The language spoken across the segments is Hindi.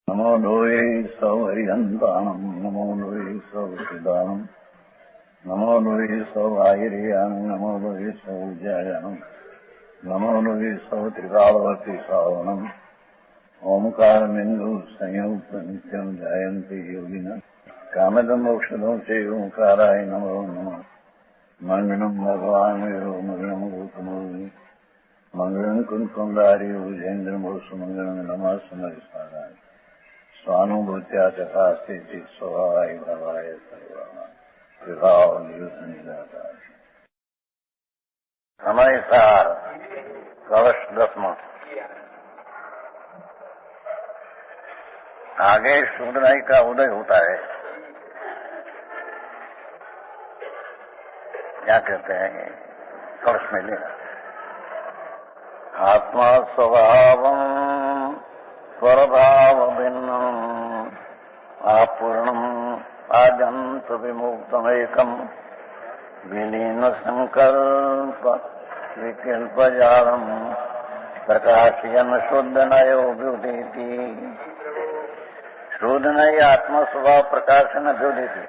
नमो लोये सौहरिहन्तानम् नमो लोये सौसिदानम् नमो लोये सौभागिर्यानम् नमो लोये सौजायानम् नमो लोये सौत्रिकालवती सावनम् ओंकारमिन्दु संयुक्त नित्यम् जायन्ति योगिनः कामदम् मोक्षदम् चैव ओंकाराय नमो नमः मङ्गलम् भगवान् वीरो मङ्गलम् गौतमोऽपि मङ्गलम् कुन्कुमधारी भुजेन्द्रमोसुमङ्गलम् नमः समरिसाराय स्वानुभूत्या चकास्ते स्वभावाय भवाय सर्वभाव निजाता हमारे सार कवच 10वां आगे शूद्राई का उदय होता है। क्या कहते हैं कवच में लेना आत्मा स्वभावम स्वरभाव भिन्नम आपूर्णम आजंत विमुक्तमेकम विलीन संकल्प विकल्प जालम प्रकाशयन शुद्ध नयो व्युदीति। शुद्ध नय आत्म स्वभाव प्रकाशन व्युदीति।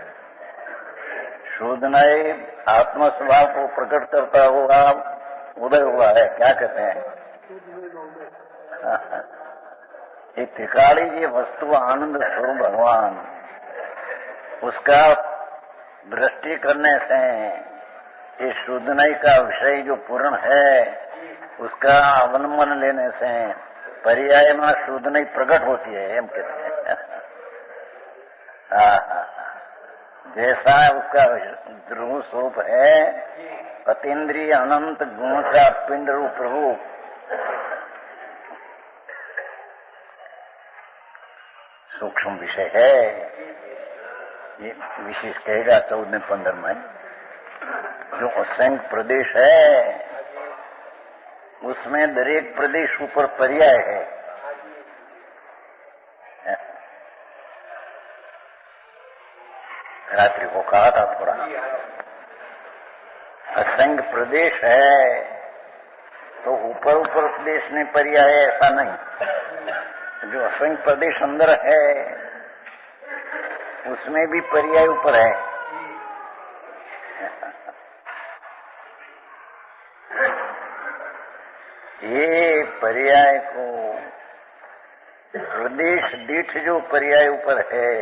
शुद्ध नय आत्म स्वभाव को प्रकट करता हुआ उदय हुआ है। क्या कहते हैं ये त्रिकाली ये वस्तु आनंद स्वरूप भगवान उसका दृष्टि करने से ये शुद्धनय का विषय जो पूर्ण है उसका अवलंबन लेने से पर्याय में शुद्धनय प्रकट होती है। हम कहते हैं जैसा उसका ध्रुव स्वरूप है अतीन्द्रिय अनंत गुण का पिंड रूप प्रभु सूक्ष्म विषय है। ये विशेष कहेगा 14-15 में जो असंख्य प्रदेश है उसमें दरेक प्रदेश ऊपर पर्याय है। रात्रि को कहा था थोड़ा असंख्य प्रदेश है तो ऊपर प्रदेश में पर्याय है ऐसा नहीं। जो असंख्य प्रदेश अंदर है उसमें भी पर्याय ऊपर है। ये पर्याय को प्रदेश दीठ जो पर्याय ऊपर है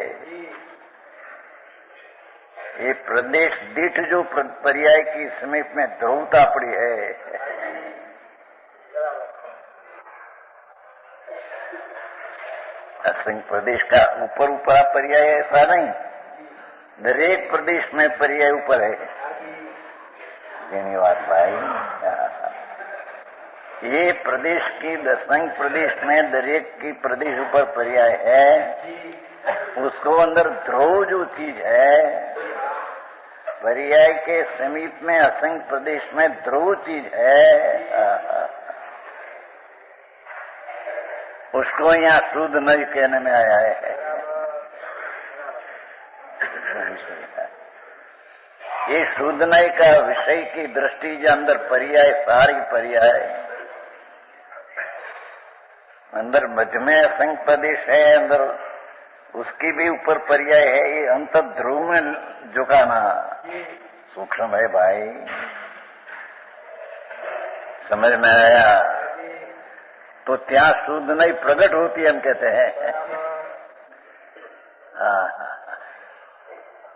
ये प्रदेश दीठ जो पर्याय की समीप में ध्रुवता पड़ी है। असंख्य प्रदेश का ऊपर ऊपर पर्याय ऐसा नहीं दरेक प्रदेश में पर्याय ऊपर है। धन्यवाद भाई। ये प्रदेश की असंख्य प्रदेश में दरेक की प्रदेश ऊपर पर्याय है उसको अंदर ध्रुव जो चीज है पर्याय के समीप में असंख्य प्रदेश में ध्रुव चीज है उसको यहाँ शुद्ध नय कहने में आया है। ये शुद्ध नय का विषय की दृष्टि जो अंदर पर्याय सारी पर्याय अंदर मध्य में असंख्य प्रदेश है अंदर उसकी भी ऊपर पर्याय है। ये अंत ध्रुव में झुकाना सूक्ष्म है भाई। समझ में आया तो ત્યાં शुद्ध नहीं प्रकट होती हम कहते हैं।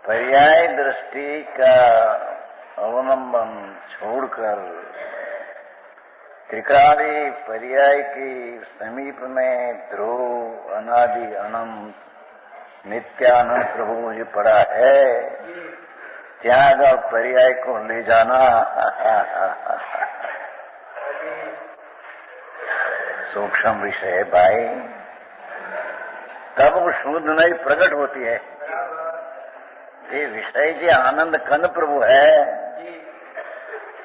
पर्याय दृष्टि का अवलंबन छोड़कर त्रिकाली पर्याय की समीप में ध्रुव अनादि अनंत नित्यानंद प्रभु मुझे पड़ा है त्याग और पर्याय को ले जाना सूक्ष्म विषय है भाई। तब वो शुद्ध नहीं प्रकट होती है। ये विषय जो आनंद कंद प्रभु है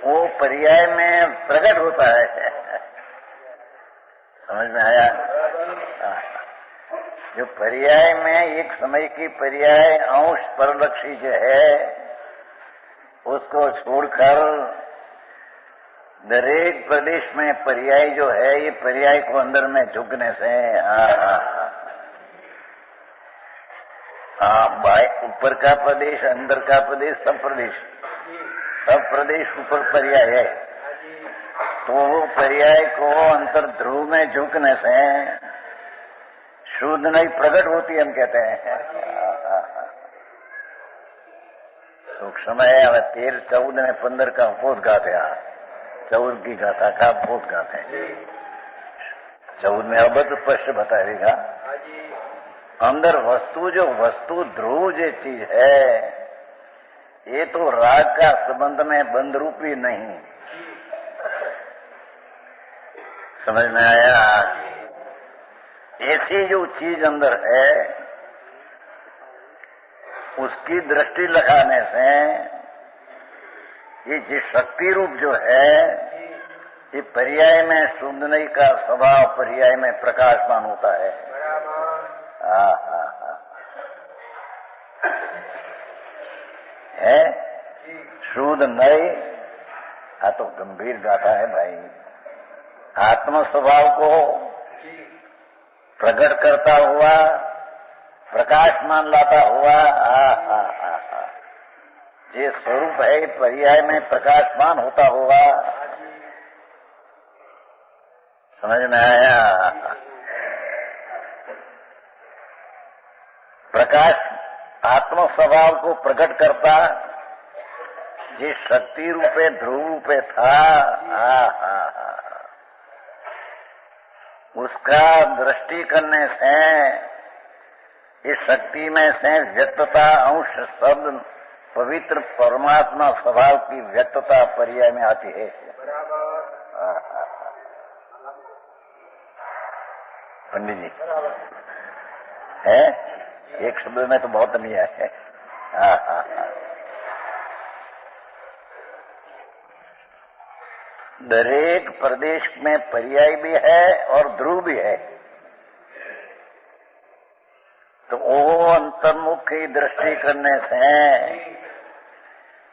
वो पर्याय में प्रकट होता है। समझ में आया? जो पर्याय में एक समय की पर्याय अंश परलक्षी जो है उसको छोड़कर दरेक प्रदेश में पर्याय जो है ये पर्याय को अंदर में झुकने से ऊपर का प्रदेश, अंदर का प्रदेश, सब प्रदेश ऊपर पर्याय है। तो वो पर्याय को अंतर ध्रुव में झुकने से शुद्ध नहीं प्रकट होती, हम कहते हैं। सूक्ष्म है। હવે 13, 14 અને 15 का अपोध गाते हैं। 14 की गाथा का अपोध गाते हैं। 14 में अब स्पष्ट बताएगा। अंदर वस्तु, जो वस्तु ध्रुव जो चीज है, ये तो राग का संबंध में बंध रूपी नहीं। समझ में आया? ऐसी जो चीज अंदर है, उसकी दृष्टि लगाने से ये जिस शक्ति रूप जो है, ये पर्याय में शुद्धनई का स्वभाव पर्याय में प्रकाशमान होता है। है शुद्ध नई। तो गंभीर गाथा है भाई। आत्म स्वभाव को प्रकट करता हुआ, प्रकाशमान लाता हुआ, ये स्वरूप है, पर्याय में प्रकाशमान होता हुआ। समझ में आया? प्रकाश आत्म स्वभाव को प्रकट करता, जिस शक्ति रूपे ध्रुव रूपे था, उसका दृष्टि करने से इस शक्ति में से व्यक्तता अंश शब्द पवित्र परमात्मा स्वभाव की व्यक्तता पर्याय में आती है। पंडित जी है, एक शब्द में तो बहुत नहीं है। दरेक प्रदेश में पर्याय भी है और ध्रुव भी है। तो वो अंतर्मुखी दृष्टि करने से,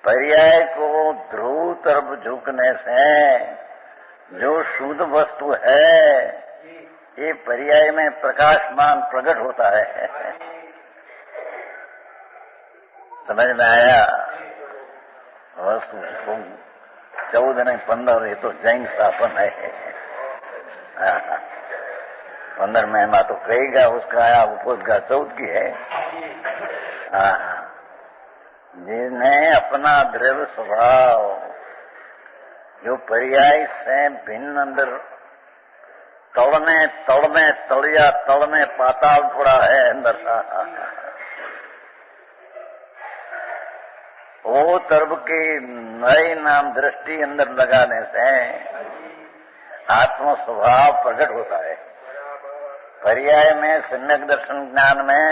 पर्याय को ध्रुव तरफ झुकने से जो शुद्ध वस्तु है, ये पर्याय में प्रकाशमान प्रकट होता है। समझ में आया? वस्तु 14 અને 15 ये तो जैन शासन है। 15 में तो कहेगा उसका आया उपोध का 14 की है। जिन्हें अपना द्रव्य स्वभाव जो पर्याय से भिन्न अंदर तल में तलिया, तल में पाताल पड़ा है अंदर। वो तरफ की नई नाम दृष्टि अंदर लगाने से आत्म स्वभाव प्रकट होता है। पर्याय में सम्यक दर्शन ज्ञान में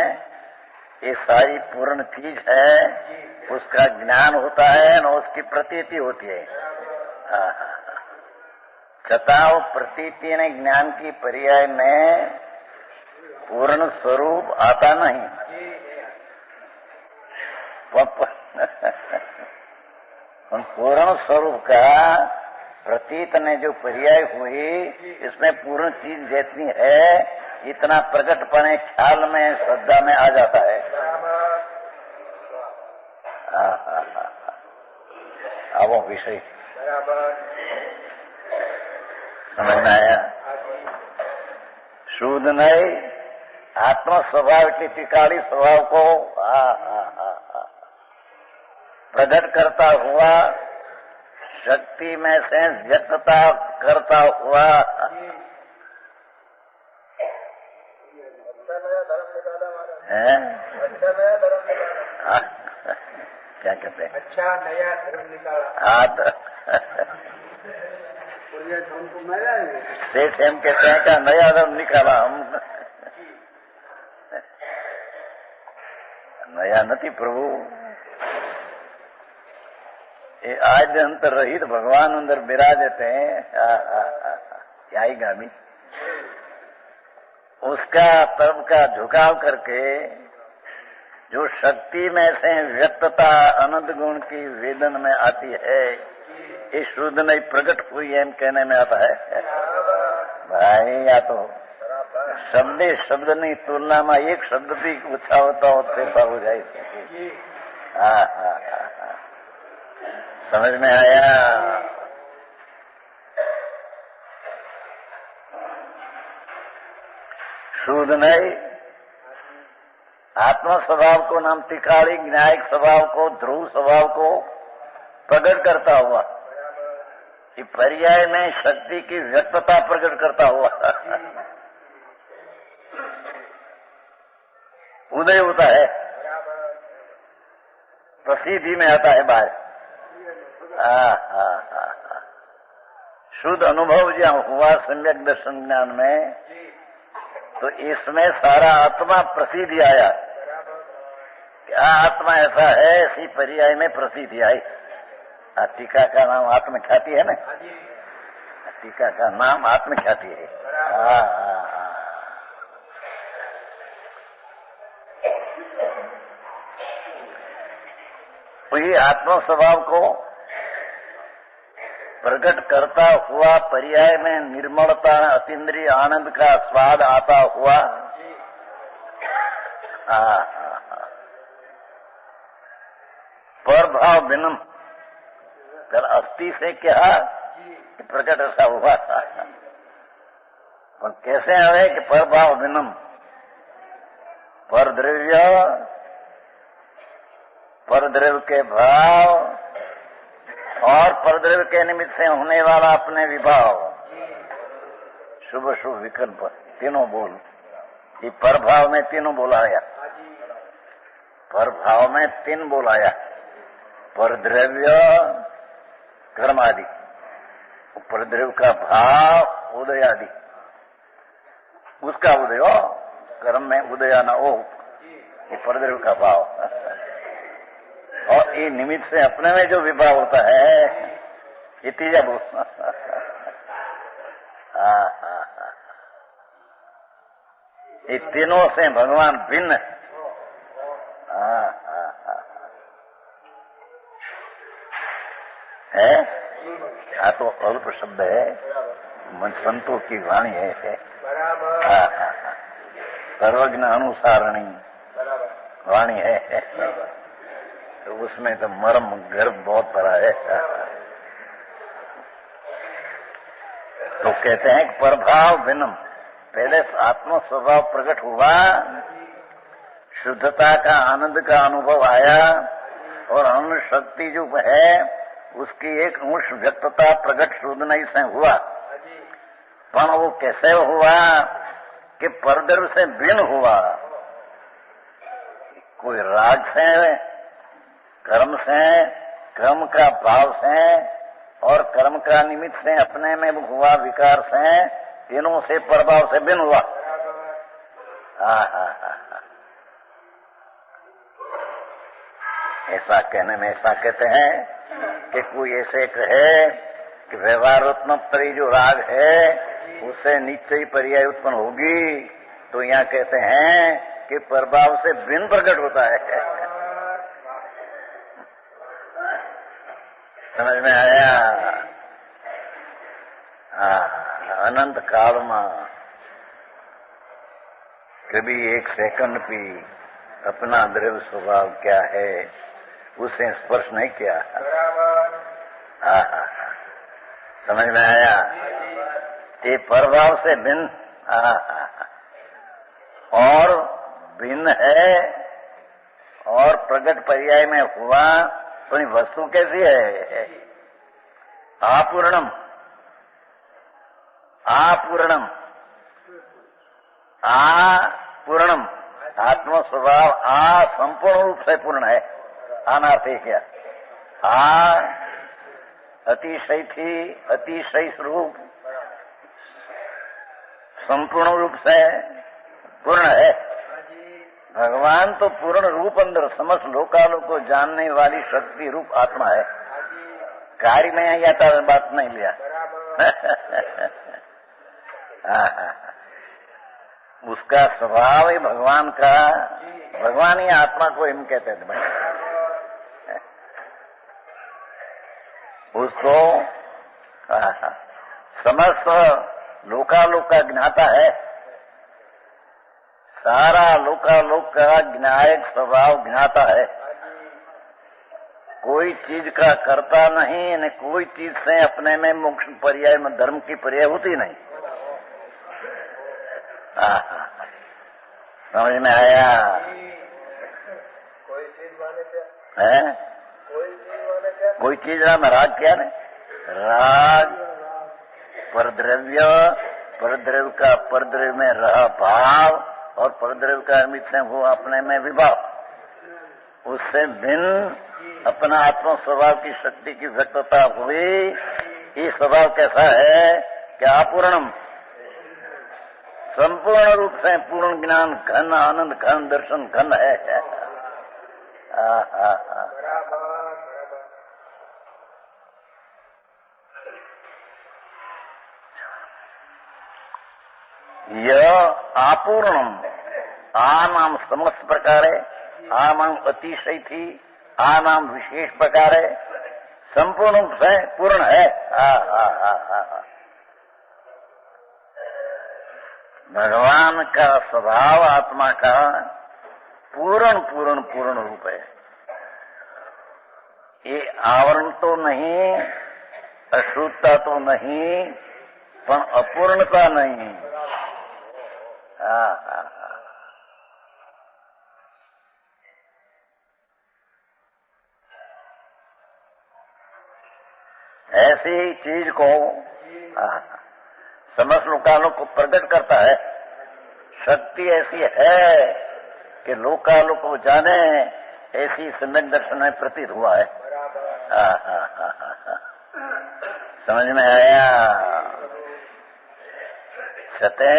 ये सारी पूर्ण चीज है, उसका ज्ञान होता है और उसकी प्रतीति होती है। छताओ प्रतीति ने ज्ञान की पर्याय में पूर्ण स्वरूप आता नहीं। पूर्ण स्वरूप का प्रतीत ने जो पर्याय हुई, इसमें पूर्ण चीज जितनी है इतना प्रकटपने ख्याल में, श्रद्धा में आ जाता है। अब वो विषय समझ में आया? शुद्ध नहीं आत्म स्वभाव की त्रिकाली स्वभाव को प्रकट करता हुआ, शक्ति में से व्यक्तता करता हुआ। क्या कहते हैं? अच्छा नया धर्म निकाला। सेठ हम कहते हैं क्या नया धर्म निकाला हम? नया नहीं प्रभु, ये आज अंतर रहित भगवान अंदर विराजते हैं। क्या ही गामी उसका तरफ का झुकाव करके जो शक्ति में से व्यक्तता अनंत गुण की वेदन में आती है, ये शुद्ध नहीं प्रकट हुई है कहने में आता है। भाई या तो શબ્દે શબ્દની તુલનામાં એક શબ્દ બી ઓછા હોતા હોત ફેરફાર हो जाए हाँ हाँ हाँ समझ में आया। शुद्ध नहीं आत्मा स्वभाव को नाम तिकाड़ी न्यायिक स्वभाव को ध्रुव स्वभाव को प्रकट करता हुआ कि पर्याय में शक्ति की व्यक्तता प्रकट करता हुआ उदय होता है, प्रसिद्धि में आता है बाहर। शुद्ध अनुभव जहाँ हुआ सम्यक दर्शन ज्ञान में, तो इसमें सारा आत्मा प्रसिद्धि आया। क्या आत्मा ऐसा है, ऐसी पर्याय में प्रसिद्धि आई। टीका का नाम आत्मख्याति है ना, टीका का नाम आत्मख्याति है। वही आत्म स्वभाव को प्रकट करता हुआ पर्याय में निर्मलता अतीन्द्रिय आनंद का स्वाद आता हुआ पर भाव भिन्न कल अस्थि से क्या कि प्रकट ऐसा हुआ था, पर कैसे आवे कि पर भाव भिन्न पर द्रव्य के भाव और परद्रव्य के निमित्त से होने वाला अपने विभाव, शुभ शुभ विकल्प तीनों बोल। ये पर भाव में तीनों बोलाया, पर भाव में तीन बोलाया, पर द्रव्य कर्म आदि, परद्रव्य का भाव उदय आदि, उसका उदय हो कर्म में उदय न हो, ये परद्रव्य का भाव। और ये निमित्त से अपने में जो विभाव होता है ये तीजा बोल। ये तीनों से भगवान भिन्न है। हाँ तो अल्प शब्द है, मन संतों की वाणी है। सर्वज्ञ अनुसारणी वाणी है, तो उसमें तो मर्म गर्भ बहुत भरा है। तो कहते हैं कि प्रभाव भिन्नम, पहले आत्म स्वभाव प्रकट हुआ, शुद्धता का आनंद का अनुभव आया, और अन्न शक्ति जो है उसकी एक अंश व्यक्तता प्रकट शुद्धनाई से हुआ। पर वो कैसे हुआ कि परद्रव्य से भिन्न हुआ, कोई राग से, कर्म से, कर्म का भाव से और कर्म का निमित्त से अपने में हुआ विकार से, तीनों से प्रभाव से भिन्न हुआ। ऐसा कहने में ऐसा कहते हैं कि कोई ऐसे कहे कि व्यवहारोत्तरी जो राग है उससे निश्चय ही पर्याय उत्पन्न होगी, तो यहाँ कहते हैं कि प्रभाव से भिन्न प्रकट होता है। समझ में आया? अनंत काल में कभी एक सेकंड भी अपना द्रव्य स्वभाव क्या है उसे स्पर्श नहीं किया। समझ में आया? ये प्रभाव से भिन्न और भिन्न है और प्रकट पर्याय में हुआ, तो वस्तु कैसी है? आपूर्णम, आपूर्णम, आपूर्णम। आत्म स्वभाव संपूर्ण रूप से पूर्ण है। आनार्थ क्या? अतिशय थी, अतिशय स्वरूप संपूर्ण रूप से पूर्ण है। भगवान तो पूर्ण रूप अंदर समस्त लोकालों को जानने वाली शक्ति रूप आत्मा है। कार्य में यहाँ आता बात नहीं लिया। उसका स्वभाव ही भगवान का, भगवान ही आत्मा को हम कहते थे भाई। उसको समस्त लोकालोक का ज्ञाता है, सारा लोकालोक का ज्ञायक स्वभाव ज्ञाता है, कोई चीज का करता नहीं न कोई चीज से अपने में मोक्ष पर्याय में धर्म की पर्याय होती नहीं। समझ में आया? कोई चीज माने क्या है? कोई चीज राग क्या है? राग परद्रव्य, परद्रव्य का परद्रव्य में रहा भाव और परद्रव्य का अमित से वो अपने में विभाव, उससे भिन्न अपना आत्म स्वभाव की शक्ति की व्यक्तता हुई। ये स्वभाव कैसा है कि अपूर्णम, संपूर्ण रूप से पूर्ण ज्ञान घन, आनंद घन, दर्शन घन है। यह अपूर्णम आ नाम समस्त प्रकार है, आ नाम अतिशय थी, आ नाम विशेष प्रकार है, संपूर्ण रूप से पूर्ण है। भगवान का स्वभाव आत्मा का पूर्ण पूर्ण पूर्ण रूप है। ये आवरण तो नहीं, अशुद्धता तो नहीं, पर अपूर्णता नहीं। ऐसी चीज को समस्त लोकालोक को प्रकट करता है। शक्ति ऐसी है कि लोकालोक को जाने, ऐसी सम्यक दर्शन में प्रतीत हुआ है। समझ में आया? सतह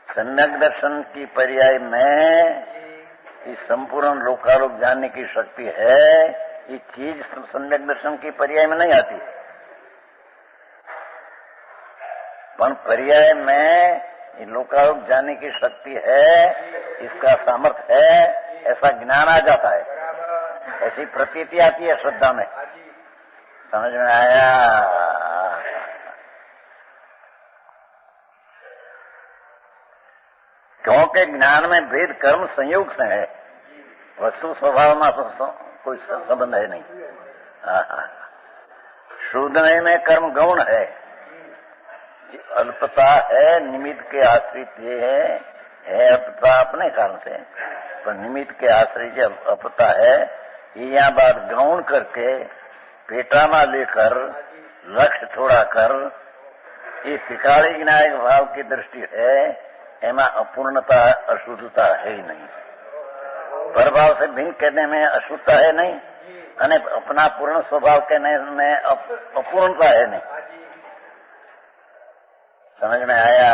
सम्यक दर्शन की पर्याय में इस संपूर्ण लोकालोक जानने की शक्ति है। ये चीज सम्यक दर्शन की पर्याय में नहीं आती, पर पर्याय में लोकालोक जानने की शक्ति है, इसका सामर्थ्य है, ऐसा ज्ञान आ जाता है, ऐसी प्रतीति आती है श्रद्धा में। समझ में आया? क्योंकि ज्ञान में भेद कर्म संयोग से है, वस्तु स्वभाव में कोई संबंध है नहीं। शूद्र में कर्म गौण है, अल्पता है, निमित्त के आश्रित ये है अल्पता अपने कारण से, पर निमित्त के आश्रित जो अल्पता है, ये यहाँ बात गौण करके पेटामा लेकर लक्ष्य छोड़ा कर ये पिकाड़ी विनायक भाव की दृष्टि है, एमा अपूर्णता अशुद्धता है ही नहीं। प्रभाव से भिन्न कहने में अशुद्धता है नहीं, અને अपना पूर्ण स्वभाव कहने में अपूर्णता है नहीं। समझ में आया?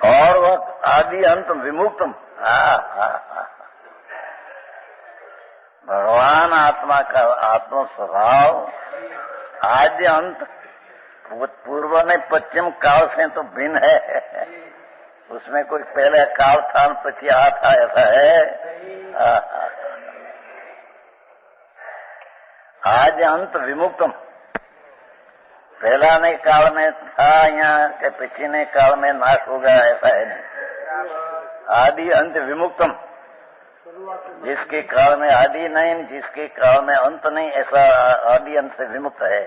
और वह आदि अंत विमुक्तम। भगवान आत्मा का आत्म स्वभाव आदि अंत पूर्व में पश्चिम काल से तो भिन्न है, उसमें कोई पहले काल था पची आ था, ऐसा है? आज अंत विमुक्तम, पहला नहीं काल में था यहाँ के पिछले काल में नाश होगा, ऐसा है नहीं। आदि अंत विमुक्तम, जिसके काल में आदि नहीं, जिसके काल में अंत नहीं, ऐसा आदि अंत से विमुक्त है।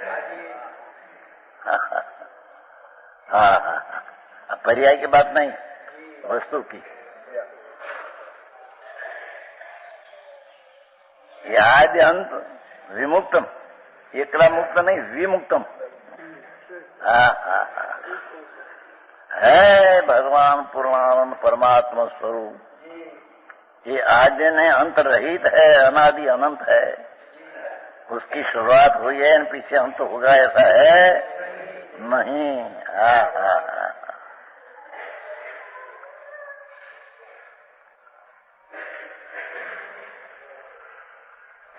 पर्याय की बात नहीं, वस्तु की। ये आदि अंत विमुक्तम, एकला मुक्त नहीं, विमुक्तम है भगवान पूर्णानंद परमात्मा स्वरूप। ये आदि ने अंत रहित है, अनादि अनंत है, उसकी शुरुआत हुई है, पीछे अंत होगा, ऐसा है नहीं।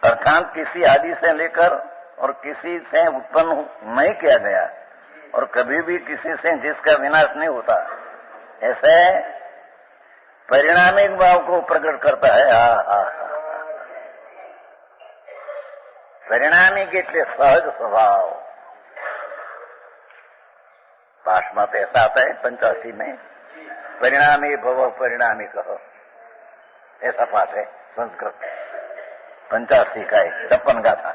अर्थात किसी आदि से लेकर और किसी से उत्पन्न नहीं किया गया, और कभी भी किसी से जिसका विनाश नहीं होता, ऐसे परिणामिक भाव को प्रकट करता है। परिणामी એટલે सहज स्वभाव। पाठ में तो ऐसा आता है 85 में, परिणामी भव परिणामी कहो, ऐसा पाठ है संस्कृत 85 का है 56 का था।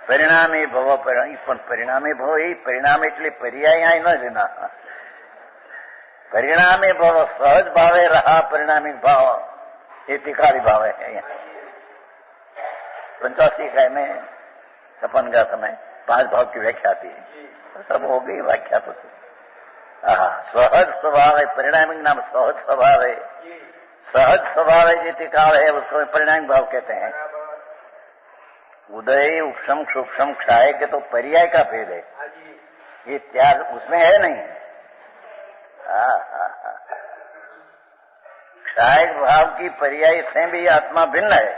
परिणामी भव परिणामी भव यही परिणाम એટલે पर्याय न लेना। परिणामी भव सहज भावे रहा परिणामी भाव, ये तिकारी भाव है। यहाँ 85 का में 56 का समय 5 भाव की व्याख्या आती है, सब हो गई व्याख्या तो। सहज स्वभाव है, परिणामी नाम सहज स्वभाव है। सहज स्वभाव है जो तिकाल है उसको परिणामी भाव कहते हैं। उदय उपशम सूक्ष्म क्षाय के तो पर्याय का भेद है, ये त्याग उसमें है नहीं। क्षाय भाव की पर्याय से भी आत्मा भिन्न है।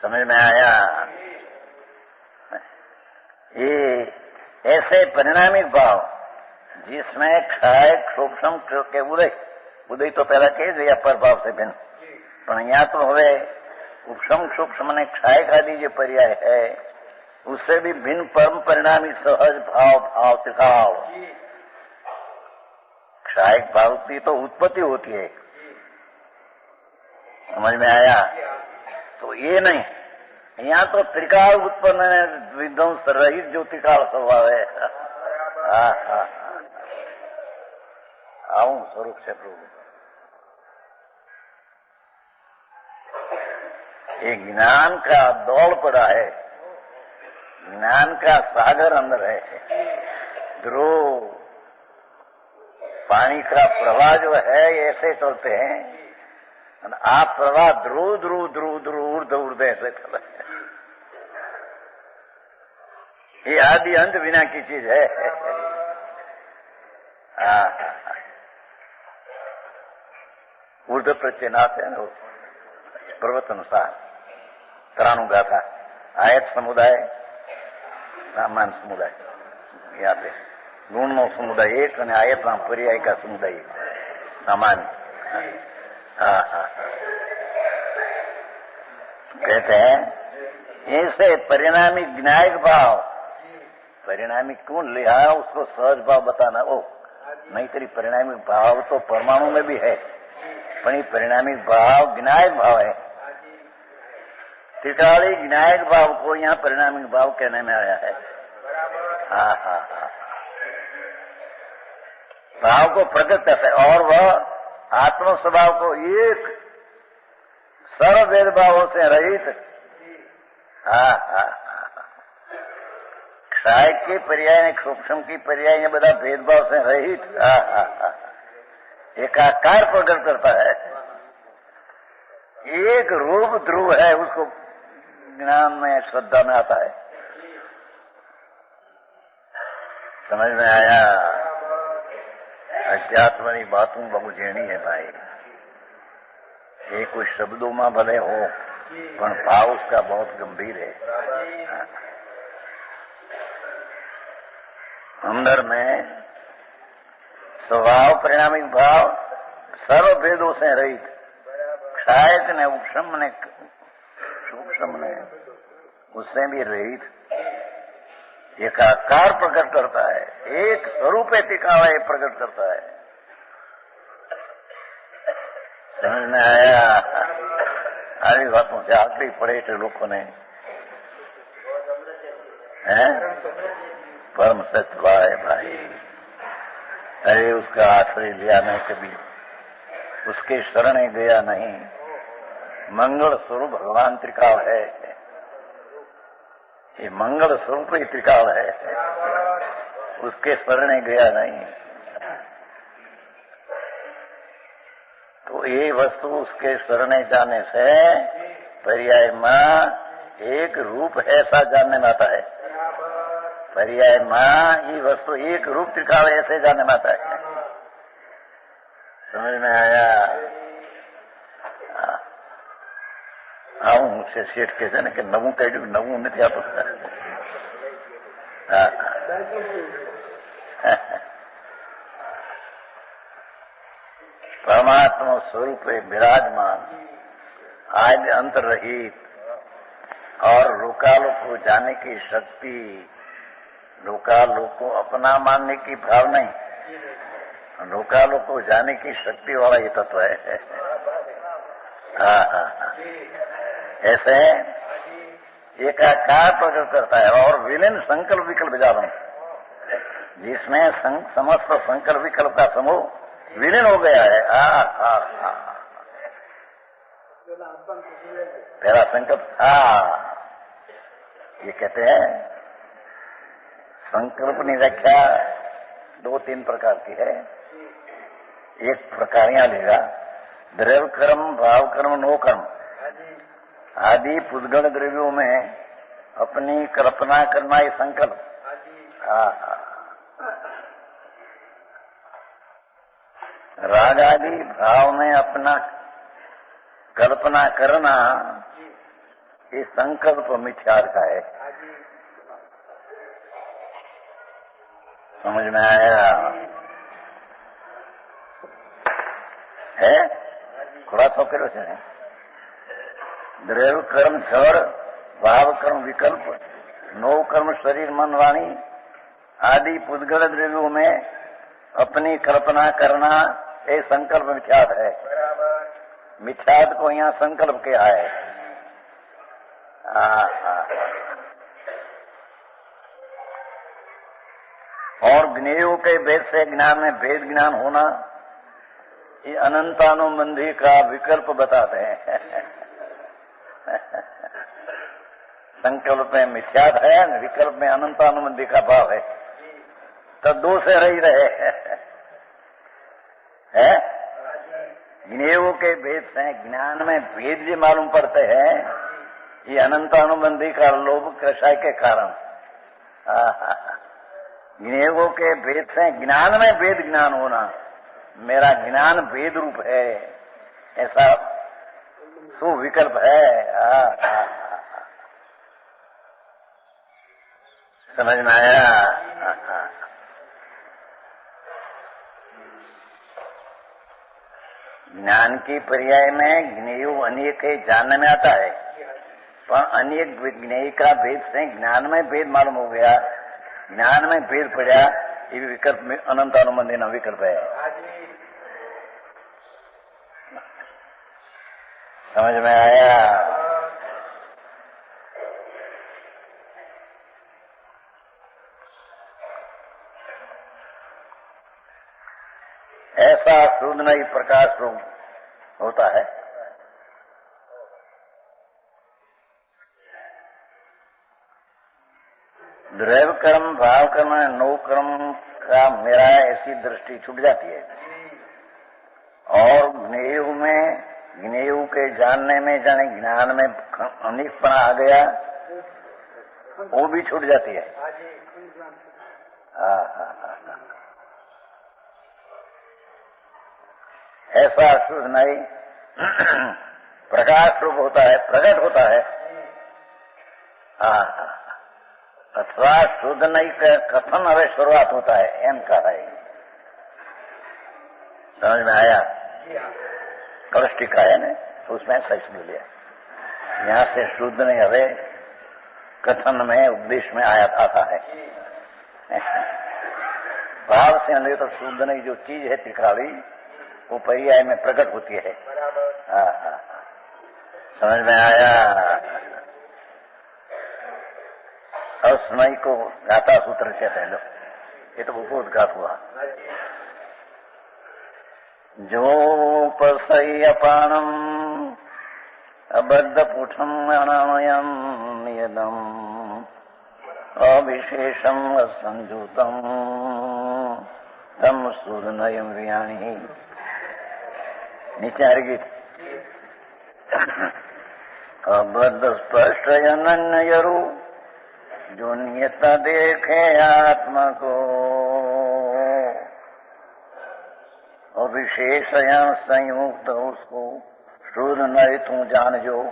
समझ में आया? ये ऐसे परिणामिक भाव जिसमें क्षाय सूक्ष्म के उदय तो पहला कह दिया पर भाव से भिन्न, पर यहाँ तो हवे उपशम सूक्ष्म ने क्षाय का दी जो पर्याय है उससे भी भिन्न परम परिणामी सहज भाव भाव त्रिकाल। क्षाय भाव की तो उत्पत्ति होती है, समझ में आया? तो ये नहीं, यहाँ तो त्रिकाल उत्पन्न है, विध्वंस रहित जो त्रिकाल स्वभाव है। आऊं स्वरूप से प्रभु, ये ज्ञान का दौड़ पड़ा है, ज्ञान का सागर अंदर है। ध्रुव पानी का प्रवाह जो है ऐसे चलते हैं, आप प्रवाह ध्रुव ध्रुव ध्रुव ध्रुव ऊर्ध ऊर्ध ऐसे चलते हैं। ये आदि अंत बिना की चीज है। ऊर्ध प्रत्यनाथ है ना, प्रवचनसार 93 गाथा, आयत समुदाय सामान्य समुदाय, यहाँ पे गुण नो समुदाय एक और आयत नाम पर्याय का समुदाय सामान्य। कहते हैं ऐसे परिणामी ज्ञायक भाव, परिणामी कौन लिया उसको सहज भाव बताना। ओ नहीं, तेरी परिणामी भाव तो परमाणु में भी है, पर ये परिणामी भाव ज्ञायक भाव है। त्रिकाली ज्ञायक भाव को यहाँ परिणामी भाव कहने में आया है। भाव को प्रकट करता है और वह आत्म स्वभाव को एक सर्व भेदभावों से रहित, क्षाय के पर्याय ने सूक्ष्म की पर्याय ने बता भेदभाव से रहित एकाकार प्रकट करता है। एक रूप ध्रुव है, उसको ज्ञान में श्रद्धा में आता है। समझ में आया? अध्यात्म की बातों बहु झेणी है भाई, ये कुछ शब्दों में भले हो पर भाव उसका बहुत गंभीर है। अंदर में स्वभाव परिणामिक भाव सर्व भेदों से रहित, क्षायक ने उपशम ने सूक्ष्म ने उससे भी रहित एकाकार प्रकट करता है, एक स्वरूप तिकावा प्रकट करता है। समझ में आया? આવી વાતો से आखिरी पड़े थे लोगों ने परम सत्य है भाई। अरे उसका आश्रय लिया नहीं, कभी उसके शरण गया नहीं। मंगल स्वरूप भगवान त्रिकाल है, ये मंगल स्वरूप ही त्रिकाल है, उसके शरण गया नहीं। तो ये वस्तु उसके शरण जाने से पर्याय में एक रूप ऐसा जानने में आता है। पर्याय में ये वस्तु एक रूप त्रिकाल ऐसे जानने में आता है। समझ में आया? आऊं से सेठ के છે ને કે નવું કાઢ્યું, નવું નથી આપતું। परमात्मा स्वरूप विराजमान आदि अंत रहित और लोकालोक को जाने की शक्ति, लोकालोक को अपना मानने की भाव नहीं, लोकालोक को जाने की शक्ति वाला ये तत्व है। हाँ। ऐसे एकाकार प्रकट करता है और विलीन संकल्प विकल्प जालम, जिसमें समस्त संकल्प विकल्प का समूह विलीन हो गया है। पहला संकल्प, ये कहते हैं संकल्प की व्याख्या 2-3 प्रकार की है। एक प्रकार यहां लेगा, द्रव्य कर्म, भाव कर्म, नो कर्म आदि पुद्गल द्रव्यों में अपनी कल्पना करना ये संकल्प। राग आदि भाव में अपना कल्पना करना ये संकल्प मिथ्या का है। समझ में आया है? थोड़ा तो करो से द्रव्य कर्म जड़, भाव कर्म विकल्प, नो कर्म शरीर मन वाणी आदि पुद्गल द्रव्यों में अपनी कल्पना करना ये संकल्प मिथ्यात है। मिथ्यात को यहाँ संकल्प किया है। और ज्ञेयों के भेद से ज्ञान में भेद ज्ञान होना ये अनंतानुबंधी का विकल्प बताते हैं। संकल्प में मिथ्यात है, विकल्प में अनंतानुबंधी का भाव है, तो दो से रही रहे है। ज्ञेयों के भेद से ज्ञान में भेद जो मालूम पड़ते हैं, ये अनंतानुबंधी का लोभ कृषाय के कारण। ज्ञेयों के भेद से ज्ञान में भेद ज्ञान होना, मेरा ज्ञान भेद रूप है, ऐसा सुविकल्प है। समझ में आया? ज्ञान की पर्याय में ज्ञेय अनेक जानने में आता है, पर अनेक ज्ञेय का भेद से ज्ञान में भेद मालूम हो गया, ज्ञान में भेद पड़ा, ये विकल्प में अनंत अनुबंधी न विकल्प है। समझ में आया? ऐसा शुद्ध नहीं प्रकाश रूप होता है। द्रव्य कर्म, भाव कर्म, नो कर्म का मेरा ऐसी दृष्टि छूट जाती है, और ज्ञेय के जानने में, जाने ज्ञान में अनेकपना आ गया, वो भी छूट जाती है। ऐसा शुद्ध नहीं प्रकाश रूप होता है, प्रकट होता है। अथवा शुद्ध नहीं का कथन हवे शुरुआत होता है, एम का है। समझ में आया? कलष्टिका है ना, तो उसमें सही समझ लिया। यहाँ से शुद्ध नहीं हवे कथन में, उपदेश में आया आता है। भाव से ले तो शुद्ध नहीं जो चीज है त्रिकाली, वो पर्याय में प्रकट होती है। समझ में आया? और स्मय को गाता सूत्र कहते हैं लोग, ये तो उपोद्घात हुआ। जो पसई अपानम अबद्ध पुठम अनामयम नियदम अविशेषम असंजुतम तम सूर्णयम व्याणी। नीचे आ रही अबद्ध स्पष्ट अनन्यरू जो नियत देखे आत्मा को, और विशेष संयुक्त उसको शुद्ध नहीं तू जान जो।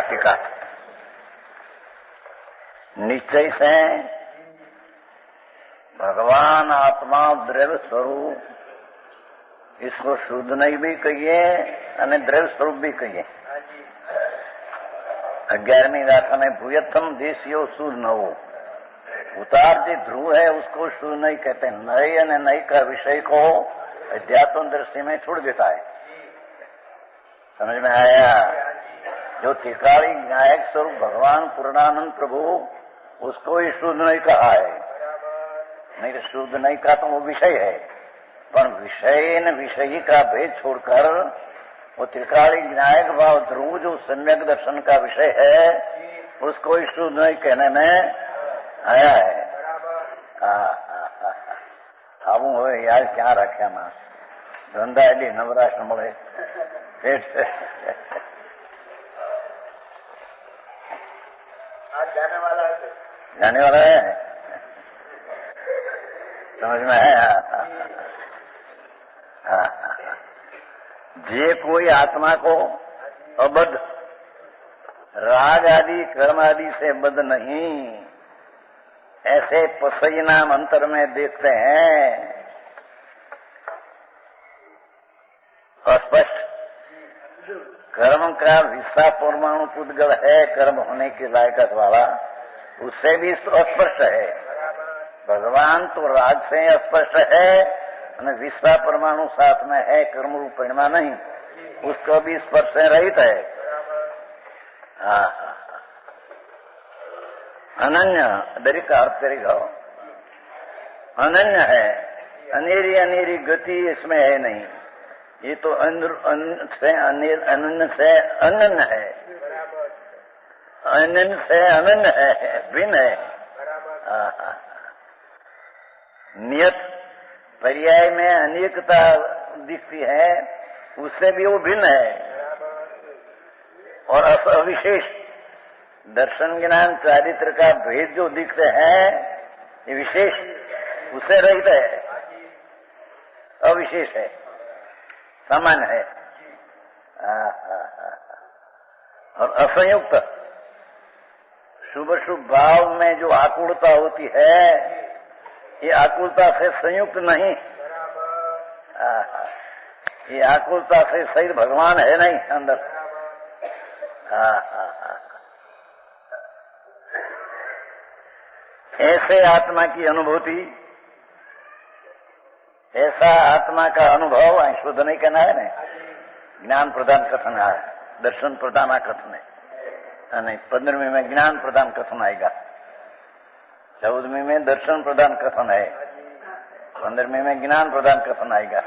टीका निश्चय से भगवान आत्मा દ્રવ્ય સ્વરૂપ, इसको શુદ્ધ નહીં બી કહીએ અને દ્રવ્ય સ્વરૂપ બી કહીએ. 11वीं गाथा में भूयत्थम देशियो शुद्ध नवो, उतार जो ध्रुव है उसको शुद्ध नहीं कहते. नई અને नई का विषय को अध्यात्म दृष्टि में छोड़ देता है. समझ में आया? जो त्रिकाली न्यायिक स्वरूप भगवान पूर्णानंद प्रभु, उसको ही शुद्ध नहीं कहा है. नहीं तो शुद्ध नहीं का तो वो विषय है, पर विषय न विषयी का भेद छोड़कर वो त्रिकाली न्यायिक भाव ध्रुव जो सम्यक दर्शन का विषय है, उसको ही शुद्ध नहीं कहने में आया है. આવું હોય યાર, ક્યાં રાખ્યા માં ધંધા એટલી નવરાશ ન મળે. जाने वाला है, समझ में आया? जे कोई आत्मा को अबद्ध राग आदि कर्म आदि से बद्ध नहीं, ऐसे पसई नाम अंतर में देखते हैं. अस्पष्ट कर्म का विस्सा परमाणु पुद्गल है, कर्म होने की लायकत वाला, उससे भी अस्पष्ट है. भगवान तो राग से अस्पष्ट है और विस्सा परमाणु साथ में है, कर्म रूप परिणमा नहीं, उसको भी स्पर्श से रहित है. अनन्य दरिक अर्थ करेगा, अनन्य है. अनेरी अनेरी गति इसमें है नहीं. ये तो अनन्य से अनन्य है, अनन्य से अनन्य है, भिन्न है. नियत पर्याय में अनेकता दिखती है, उससे भी वो भिन्न है. और अविशेष दर्शन ज्ञान चारित्र का भेद जो दिखते हैं, ये विशेष उससे रहित है, अविशेष है, सामान्य है. और असंयुक्त शुभ शुभ भाव में जो आकुलता होती है, ये आकुलता से संयुक्त नहीं. ये आकुलता से सही भगवान है नहीं अंदर. ऐसे आत्मा की अनुभूति, ऐसा आत्मा का अनुभव शुद्ध नहीं कहना है ना. ज्ञान प्रदान कथन है, दर्शन प्रदान कथन है. नहीं, 15वीं में ज्ञान प्रदान कथन आएगा, 14वीं में दर्शन प्रदान कथन है, 15वीं में ज्ञान प्रदान कथन आएगा.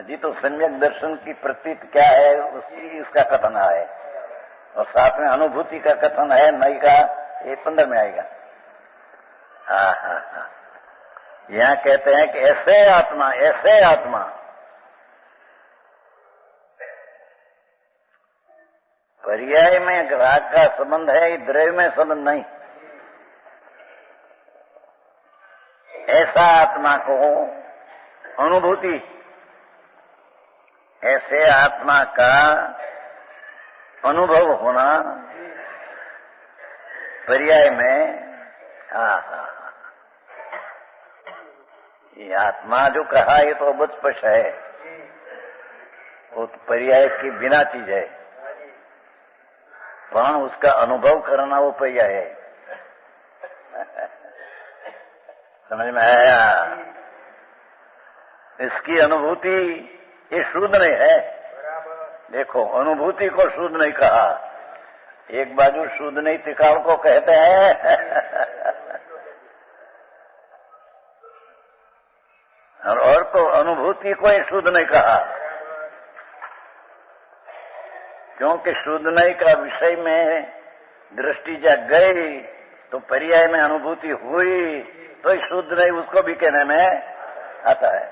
जी तो सम्यक दर्शन की प्रतीत क्या है उसकी इसका कथन है, और साथ में अनुभूति का कथन है नई का, ये 15 में आएगा. यहाँ कहते हैं कि ऐसे आत्मा पर्याय में राग का संबंध है, द्रव्य में संबंध नहीं. ऐसा आत्मा को अनुभूति, ऐसे आत्मा का अनुभव होना पर्याय में. ये आत्मा जो कहा ये तो बहुत स्पष्ट है, वो तो पर्याय की बिना चीज है, पर उसका अनुभव करना वो पर्याय है. समझ में आया? इसकी अनुभूति ये शुद्ध नहीं है. देखो, अनुभूति को शुद्ध नहीं कहा. एक बाजू शुद्ध नहीं त्रिकाल को कहते हैं, और तो अनुभूति को ही शुद्ध नहीं कहा, क्योंकि शुद्ध नहीं का विषय में दृष्टि जग गई तो पर्याय में अनुभूति हुई, तो शुद्ध नहीं उसको भी कहने में आता है.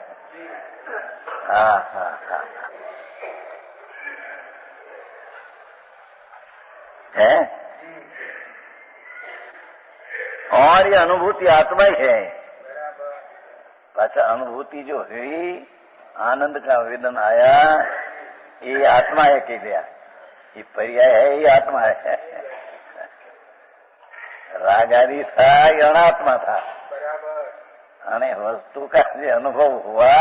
है और ये अनुभूति आत्मा ही है. पाछा अनुभूति जो हुई, आनंद का वेदन आया, ये आत्मा है कह दिया. ये पर्याय है, ये आत्मा है. राग आदि था, ये अनात्मा था. અને વસ્તુ કા જે અનુભવ हुआ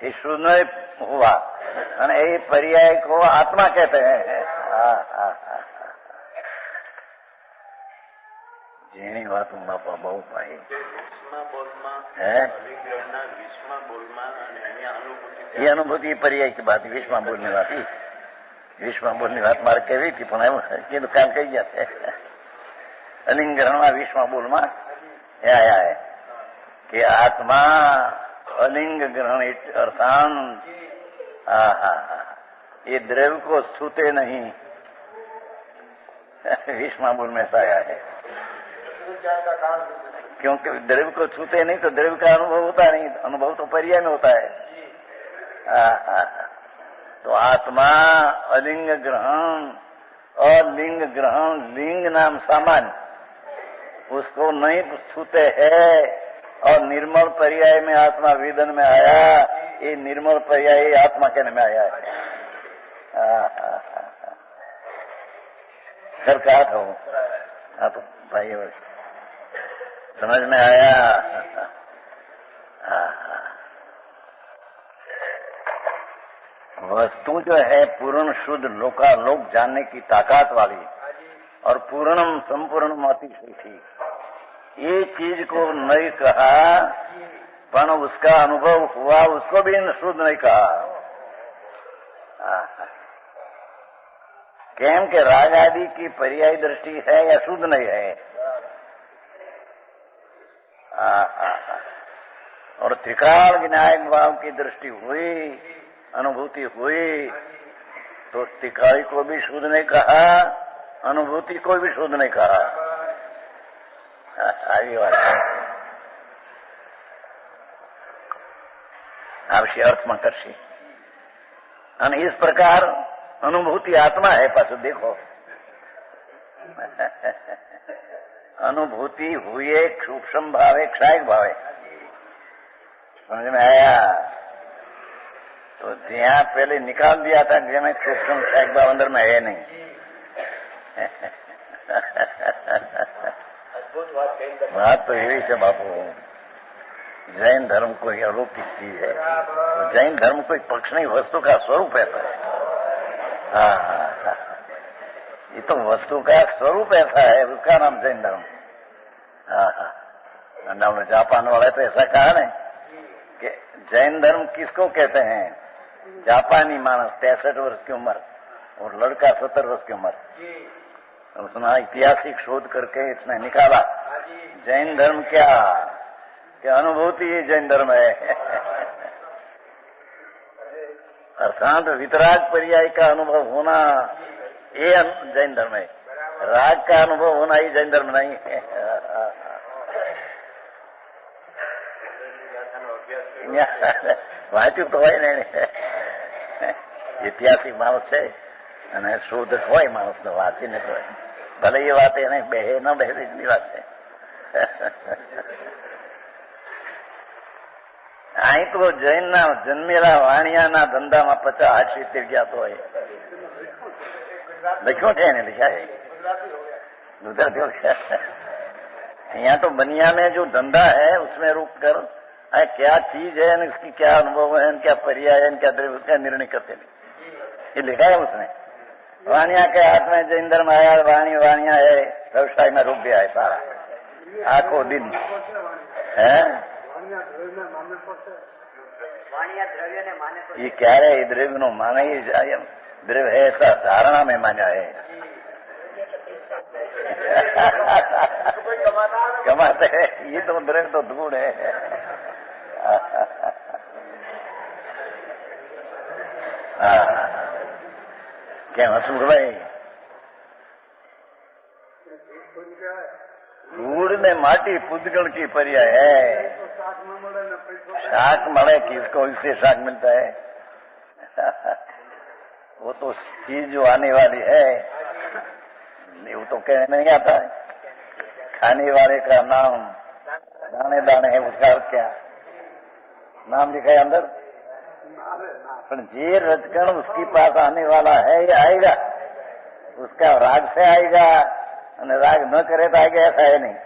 ये शुद्ध हुआ અને એ पर्याय को आत्मा कहते हैं। જેની વાત હું બાપા બહુ પાઈ ये अनुभूति पर्याय की बात विश्व बोलने वाली विश्व बोलने बात मारे कहवी थी પણ એ દુકાન કહી ગયા છે અલિંગ ગ્રહણમાં વિશ્વ બોલમાં આયા है कि आत्मा अलिंग ग्रहण अर्थान ये द्रव्य को छूते नहीं विश्व बोल में ऐसा आया है क्योंकि द्रव्य को छूते नहीं तो द्रव्य का अनुभव होता नहीं, अनुभव तो पर्याय में होता है। तो आत्मा अलिंग ग्रहण और लिंग ग्रहण लिंग नाम सामान्य उसको नहीं छूते है और निर्मल पर्याय में आत्मा वेदन में आया, ये निर्मल पर्याय आत्मा कहने में आया है। सर कहा था वो तो भाई समझ में आया। वस्तु जो है पूर्ण शुद्ध लोकालोक जानने की ताकत वाली और पूर्णम संपूर्ण अतिशय थी, ये चीज को नहीं कहा पर उसका अनुभव हुआ उसको भी शुद्ध नहीं कहा। केम के राग आदि की पर्याय दृष्टि है या शुद्ध नहीं है। और त्रिकाल विनायक भाव की दृष्टि हुई अनुभूति हुई तो त्रिकाली को भी शुद्ध नहीं कहा, अनुभूति को भी शुद्ध नहीं कहा। આવી વાત આવશે અર્થમાં કરશે અને इस प्रकार अनुभूति आत्मा है। पाછું देखो अनुभूति हुई सूक्ष्म भावे क्षायक भावे समझ में आया। तो જ્યાં पहले निकाल दिया था જેમાં सूक्ष्म क्षायक भाव अंदर में है नहीं। बात तो यही से बापू जैन धर्म कोई अलौकिक चीज है, तो जैन धर्म कोई पक्ष नहीं, वस्तु का स्वरूप ऐसा है। ये तो वस्तु का स्वरूप ऐसा है, उसका नाम जैन धर्म। जापान वाले तो ऐसा कहा ना कि जैन धर्म किसको कहते हैं, जापानी मानस 63 वर्ष की उम्र और लड़का 70 वर्ष की उम्र। उसने ऐतिहासिक शोध करके इसने निकाला जैन धर्म क्या कि अनुभूति ही जैन धर्म है। अर्थात वितराग पर्याय का अनुभव होना ये जैन धर्म है, राग का अनुभव होना ही जैन धर्म नहीं है। वांच्યું તો હોય ને ऐतिहासिक माणस છે અને શોધક હોય માણસને વાંચીને તો ભલે એ વાત એને બેહે ન બેહે એટલી વાત છે। અહીં તો જૈનના જન્મેલા વાણિયાના ધંધામાં 50-70 ગયા તો હોય લખ્યો છે એને लिखा है गुजराती हो गया। यहाँ तो बनिया में जो धंधा है उसमें रुक कर क्या चीज है इसकी क्या अनुभव है क्या पर्याय है क्या द्रव्य उसका निर्णय करते नहीं, ये लिखा है उसने। वाणिया के हाथ में जैन धर्म आया, वाणी वाणिया है, व्यवसाय में रुक गया है सारा आखो दिन है। ये क्या है द्रव्य नो माना ही द्रव्य है ऐसा धारणा में माना है। कमाते है ये तो द्रव्य तो धूल है। क्या हसूर भाई धूल में माटी पुद्गल की पर्याय है। शाक मले किसको इससे शाक मिलता है। वो तो चीज जो आने वाली है वो तो कहने नहीं आता है। खाने वाले का नाम दाने दाने है, उसका अर्थ क्या नाम लिखा है अंदर। पर जे रजकण उसके पास आने वाला है या आएगा उसका राग से आएगा, राग न करे तो आएगा ऐसा है नहीं।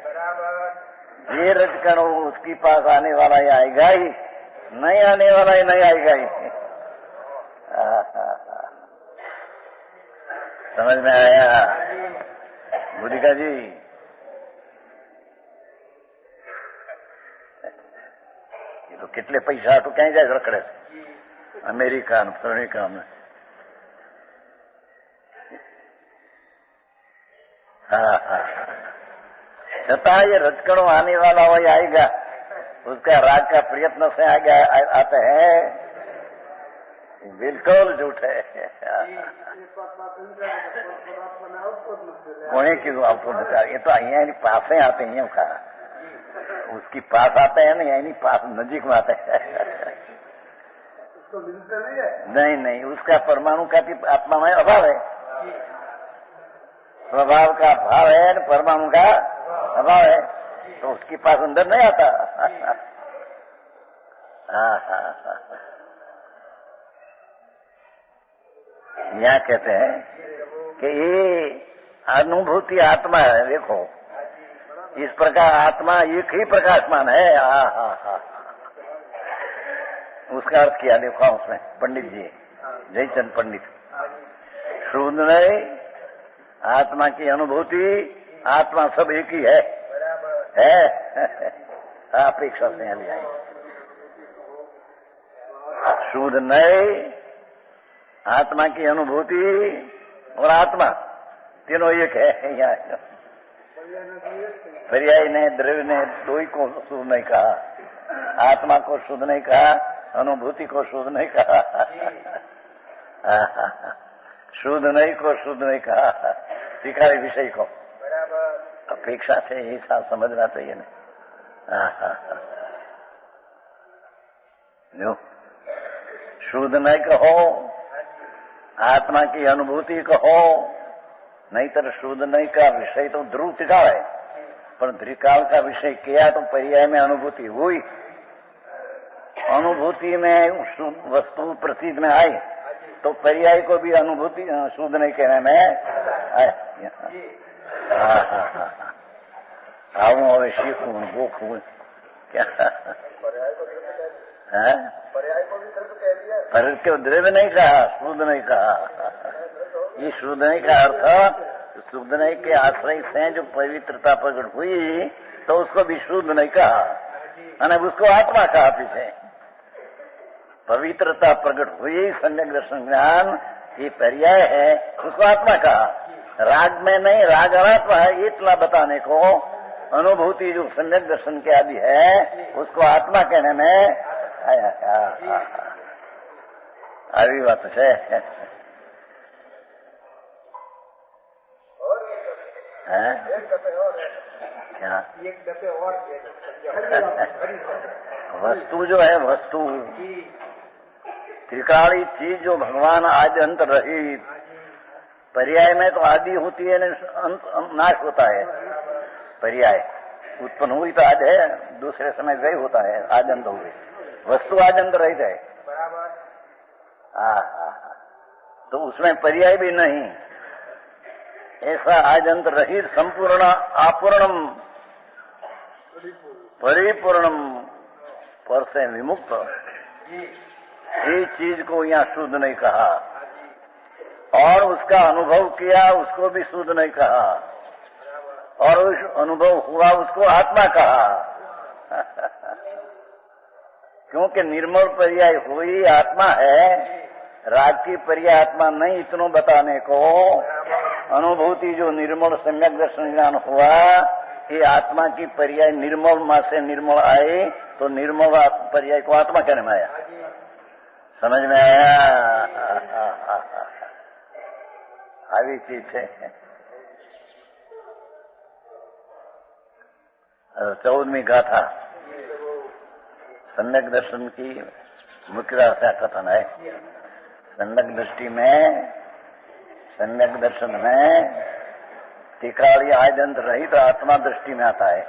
ये रजकण उसकी पास आने वाला ही आएगा ही, नहीं आने वाला ही नहीं आएगा ही। समझ में आया बुद्धिका जी? ये तो कितने पैसा तो कहीं जाए रखड़े से अमेरिका में। छता ये रजकड़ो आने वाला वही आएगा, उसका राग का प्रयत्न से आगे आते हैं, बिल्कुल झूठ है। कोने की आपको बता, ये तो यहाँ पास ही आते हैं का, उसकी पास आते हैं ना, यही पास नजीक में आते हैं। नहीं नहीं, उसका परमाणु का भी आत्मा में अभाव है, स्वभाव का अभाव है, परमाणु का अभाव है, तो उसके पास अंदर नहीं आता। यहाँ कहते हैं कि ये अनुभूति आत्मा है। देखो इस प्रकार आत्मा एक ही प्रकाशमान है। उसका अर्थ किया देखो उसमें पंडित जी, जयचंद पंडित, शुद्ध नहीं आत्मा की अनुभूति, आत्मा सब एक ही है अपेक्षा से यहाँ ले आए। शुद्ध नहीं आत्मा की अनुभूति और आत्मा तीनों एक है। यहाँ पर्याय ने द्रव्य ने दो ही को शुद्ध नहीं कहा, आत्मा को शुद्ध नहीं कहा, अनुभूति को शुद्ध नहीं कहा, शुद्ध नहीं को शुद्ध नहीं कहा, दिखाई विषय को। अपेक्षा से यही साथ समझना चाहिए ना। जो शुद्ध नहीं कहो, आत्मा की अनुभूति कहो, नहीं तो शुद्ध नहीं का विषय तो ध्रुव त्रिकाल है, पर त्रिकाल का विषय किया तो पर्याय में अनुभूति हुई, अनुभूति में वस्तु प्रसिद्ध में आई तो पर्याय को भी अनुभूति शुद्ध नहीं कहने में आया। आऊं હવે શીખું ભૂખું क्या है? पर के द्रव्य नहीं कहा, शुद्ध नहीं कहा। ये शुद्ध नहीं का अर्थ शुद्ध नहीं के आश्रय से जो पवित्रता प्रकट हुई तो उसको भी शुद्ध नहीं कहा, मैंने उसको आत्मा कहा। पीछे पवित्रता प्रकट हुई, सम्यक दर्शन ज्ञान ये पर्याय है, उसको आत्मा कहा। राग में नहीं, राग अनात्मा है इतना बताने को अनुभूति जो सम्यक दर्शन के आदि है उसको आत्मा कहने में आया। આવી વાત છે। क्या वस्तु जो है, वस्तु त्रिकाली चीज जो भगवान आदि अंत रहित, पर्याय में तो आदि होती है नाश होता है। पर्याय उत्पन्न हुई तो आज है, दूसरे समय गई होता है, आज अंत हुई। वस्तु आज अंत रहित है, तो उसमें पर्याय भी नहीं। ऐसा आज अंत रहित संपूर्ण आपूर्णम परिपूर्णम पर से विमुक्त ये चीज को यहाँ शुद्ध नहीं कहा, और उसका अनुभव किया उसको भी शुद्ध नहीं कहा, और उस अनुभव हुआ उसको आत्मा कहा। क्योंकि निर्मल पर्याय हुई आत्मा है, राग की पर्याय आत्मा नहीं। इतनो बताने को अनुभूति जो निर्मल सम्यक दर्शन ज्ञान हुआ, ये आत्मा की पर्याय निर्मल मां से निर्मल आए तो निर्मल पर्याय को आत्मा कहने में आया। समझ में आया? આવી चीज है। 14वीं गाथा सम्यक दर्शन की मुख्य कथन है। सम्यक दृष्टि में, सम्यक दर्शन में त्रिकाली आद्यंत रहित तो आत्मा दृष्टि में आता है।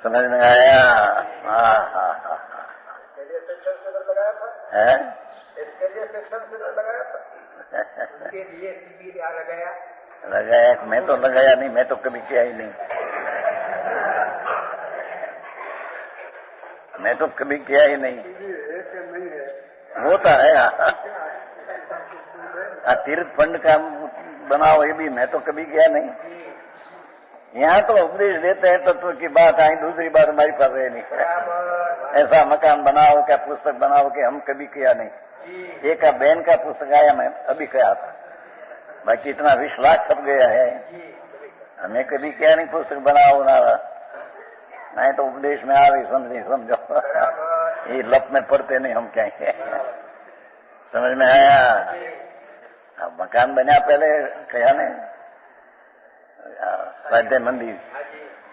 समझ में आया? है लगाया? मैं तो लगाया नहीं, मैं तो कभी किया ही नहीं। मैं तो कभी किया ही नहीं। होता है तीर्थ फंड का बनाओ, ये भी मैं तो कभी किया नहीं। यहाँ तो उपदेश देते हैं तत्व की बात, आई दूसरी बात हमारी पास है नहीं। ऐसा मकान बनाओ, क्या पुस्तक बनाओ, कि हम कभी किया नहीं। एक बहन का पुस्तक आया, मैं अभी कहा था, बाकी इतना 20 लाख छप गया है, हमें कभी किया नहीं पुस्तक बनाओ ना। नहीं तो उपदेश में आ रही समझो ये लप में पड़ते नहीं हम क्या समझ में आया। अब मकान बना पहले कहा ने स्वाध्याय मंदिर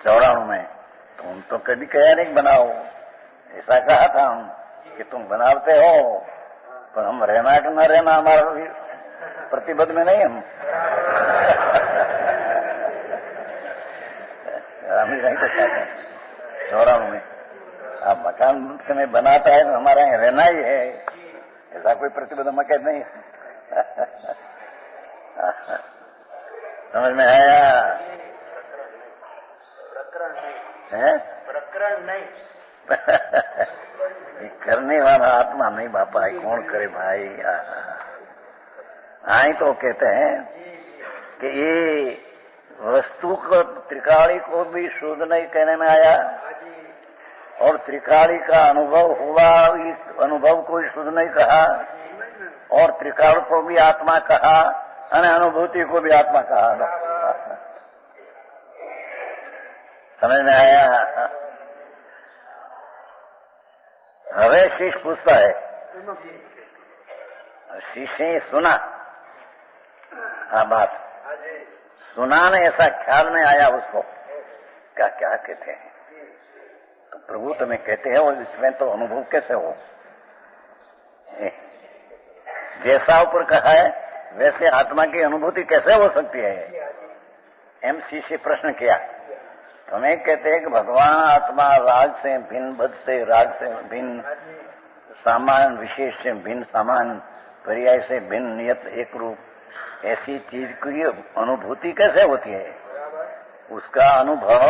94 में, तुम तो कभी कहा नहीं बनाओ, ऐसा कहा था हम कि तुम बनाते हो, पर हम रहना कि न रहना हमारा प्रतिबद्ध में नहीं। हम नहीं तो कहते हैं 94 में अब मकान में बनाता है तो हमारे यहाँ रहना ही है, ऐसा कोई प्रतिबद्ध मकान नहीं। समझ में आया? प्रकरण नहीं करने वाला आत्मा नहीं बापा, कौन करे भाई। आई तो कहते हैं कि ये वस्तु को त्रिकाली को भी शुद्ध नहीं कहने में आया, और त्रिकाली का अनुभव हुआ, इस अनुभव को शुद्ध नहीं कहा, और त्रिकाल को भी आत्मा कहा, अनुभूति को भी आत्मा कहा। समझ में आया? हवे शीश पूछता है, शीशे सुना बात सुना ने, ऐसा ख्याल में आया उसको, क्या क्या कहते हैं तो प्रभु तुम्हें कहते हैं, और इसमें तो अनुभव कैसे हो, जैसा ऊपर कहा है वैसे आत्मा की अनुभूति कैसे हो सकती है। एमसी से प्रश्न किया, तुम्हें कहते हैं कि भगवान आत्मा राग से भिन्न, बद से राग से भिन्न, सामान विशेष से भिन्न, सामान पर्याय से भिन्न, नियत एक रूप, ऐसी चीज की अनुभूति कैसे होती है। उसका अनुभव